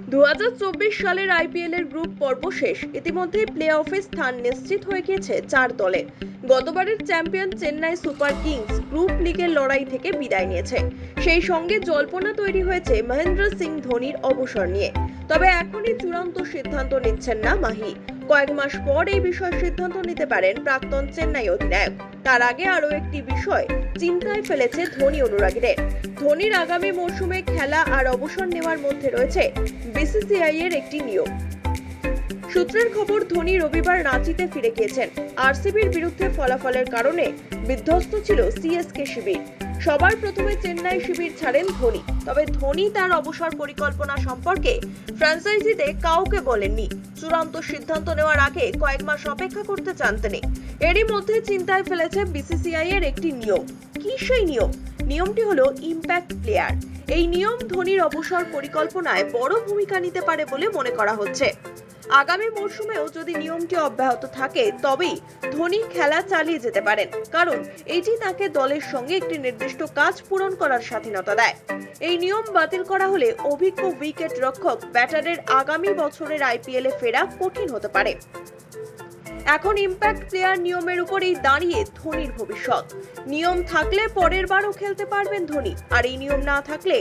2024 সালের আইপিএল এর গ্রুপ পর্ব শেষ। ইতিমধ্যেই প্লে অফে স্থান নিশ্চিত হয়ে গিয়েছে 4 দলের। গতবারের champion Chennai super kings group লিগের লড়াই থেকে বিদায় নিয়েছে। সেই সঙ্গে জল্পনা তৈরি হয়েছে মহেন্দ্র সিং ধোনির অবসর নিয়ে। তবে এখনই চূড়ান্ত সিদ্ধান্ত নিচ্ছেন না মাহি। কয়েক মাস পর এই বিষয়ে সিদ্ধান্ত নিতে পারেন প্রাক্তন চেন্নাই অধিনায়ক। তার আগে আরও একটি বিষয় চিন্তায় ফেলেছে ধোনি অনুরাগীদের। ধোনির আগামী মরশুমে খেলা আর অবসর নেওয়ার মধ্যে রয়েছে বিসিসিআই এর একটি নিয়ম। সূত্রের খবর, ধোনি রবিবার রাঁচিতে ফিরে গিয়েছেন। আরসিবির বিরুদ্ধে ফলাফলের কারণে বিধ্বস্ত ছিল সিএসকে শিবির। সবার প্রথমে চেন্নাই শিবির ছাড়েন ধোনি। তবে ধোনি তার অবসর পরিকল্পনা সম্পর্কে ফ্র্যাঞ্চাইজিতে কাউকে বলেননি। চূড়ান্ত সিদ্ধান্ত নেওয়ার আগে কয়েক মাস অপেক্ষা করতে চান তিনি। এরই মধ্যে চিন্তায় ফেলেছে বিসিসিআই এর একটি নিয়ম। কি সেই নিয়ম? নিয়মটি হলো ইম্প্যাক্ট প্লেয়ার। এই নিয়ম ধোনির অবসর পরিকল্পনায় বড় ভূমিকা নিতে পারে বলে মনে করা হচ্ছে। আগামী মরশুমেও যদি নিয়মটি অব্যাহত থাকে তবেই ধোনি খেলা চালিয়ে যেতে পারেন, কারণ এটি তাকে দলের সঙ্গে একটি নির্দিষ্ট কাজ পূরণ করার স্বাধীনতা দেয়। এই নিয়ম বাতিল করা হলে অভিজ্ঞ উইকেট রক্ষক ব্যাটারের আগামী বছরের আইপিএলে ফেরা কঠিন হতে পারে। এখন ইম্প্যাক্ট প্লেয়ার নিয়মের উপরেই দাঁড়িয়ে ধোনির ভবিষ্যৎ। নিয়ম থাকলে পরের বারও খেলতে পারবেন ধোনি, আর এই নিয়ম না থাকলে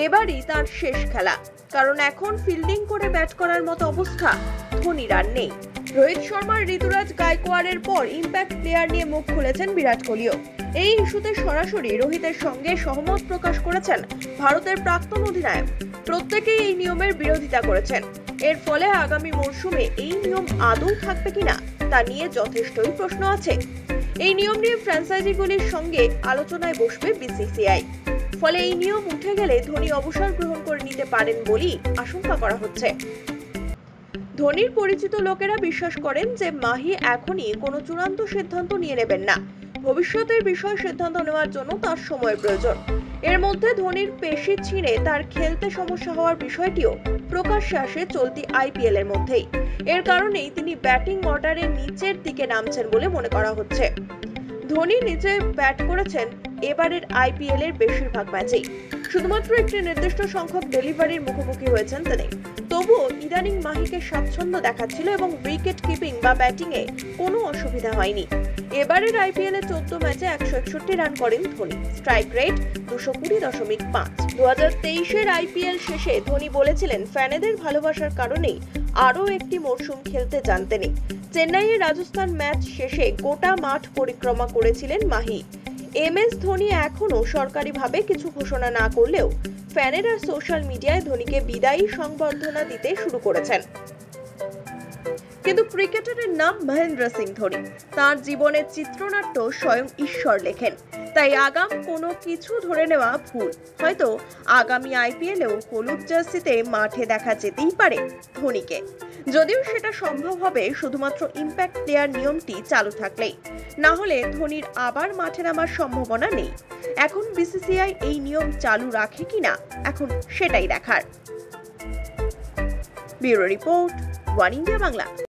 এবারই তার শেষ খেলা, কারণ এখন ফিল্ডিং করে ব্যাট করার মতো অবস্থা ধোনির আর নেই। রোহিত শর্মার ঋতুরাজ গায়কোয়াড়ের পর ইম্প্যাক্ট প্লেয়ার নিয়ে মুখ খুলেছেন বিরাট কোহলিও। এই ইস্যুতে সরাসরি রোহিতের সঙ্গে সহমত প্রকাশ করেছেন ভারতের প্রাক্তন অধিনায়ক। প্রত্যেকেই এই নিয়মের বিরোধিতা করেছেন। এর ফলে আগামী মরশুমে এই নিয়ম আদৌ থাকবে কিনা তা নিয়ে যথেষ্টই প্রশ্ন আছে। এই নিয়ম নিয়ে ফ্র্যাঞ্চাইজিগুলির সঙ্গে আলোচনায় বসবে বিসিসিআই। ফলে এই নিয়ম উঠে গেলে ধোনি অবসর গ্রহণ করে নিতে পারেন বলেই আশঙ্কা করা হচ্ছে। ধোনির পরিচিত লোকেরা বিশ্বাস করেন যে মাহি এখনই কোনো চূড়ান্ত সিদ্ধান্ত নিয়ে নেবেন না। ভবিষ্যতের বিষয়ে সিদ্ধান্ত নেওয়ার জন্য তার সময়ের প্রয়োজন। এর মধ্যে ধোনির পেশি ছিঁড়ে তার খেলতে সমস্যা হওয়ার বিষয়টিও প্রকাশ্যে আসে চলতি আইপিএল এর মধ্যেই। এর কারণেই তিনি ব্যাটিং অর্ডারের নিচের দিকে নামছেন বলে মনে করা হচ্ছে। ধোনি নিচে ব্যাট করেছেন এবারের আইপিএল এর বেশিরভাগ ম্যাচেই। শুধুমাত্র একটি নির্দিষ্ট সংখ্যক ডেলিভারির মুখোমুখি হয়েছেন তিনি। তবুও ইদানিং মাহিকে স্বাচ্ছন্দ্য দেখাচ্ছিল এবং উইকেট কিপিং বা ব্যাটিং এ কোনো অসুবিধা হয়নি। এবারের আইপিএল এ 14 ম্যাচে 161 রান করেন ধোনি। Strike rate 220.5। 2023 আইপিএল শেষে ধোনি বলেছিলেন ফ্যানেদের ভালোবাসার কারণেই আরও একটি মরশুম খেলতে চান তিনি। চেন্নাইয়ের রাজস্থান ম্যাচ শেষে গোটা মাঠ পরিক্রমা করেছিলেন মাহি। এমএস ধোনি এখনো সরকারিভাবে কিছু ঘোষণা না করলেও ফ্যানেরা সোশ্যাল মিডিয়ায় ধোনিকে বিদায়ী সংবর্ধনা দিতে শুরু করেছেন। কিন্তু ক্রিকেটারের নাম মহেন্দ্র সিং ধোনি। তার জীবনের চিত্রনাট্য স্বয়ং ঈশ্বর লেখেন। তাই আগাম কোনো কিছু ধরে নেওয়া ভুল। হয়তো আগামী আইপিএলেও হলুদ জার্সিতে মাঠে দেখা যেতেই পারে ধোনিকে। যদিও সেটা সম্ভব হবে শুধুমাত্র ইম্প্যাক্ট প্লেয়ার নিয়মটি চালু থাকলেই। না হলে ধোনির আবার মাঠে নামার সম্ভাবনা নেই। এখন বিসিসিআই এই নিয়ম চালু রাখে কিনা এখন সেটাই দেখার। Bureau report, one India Bangla.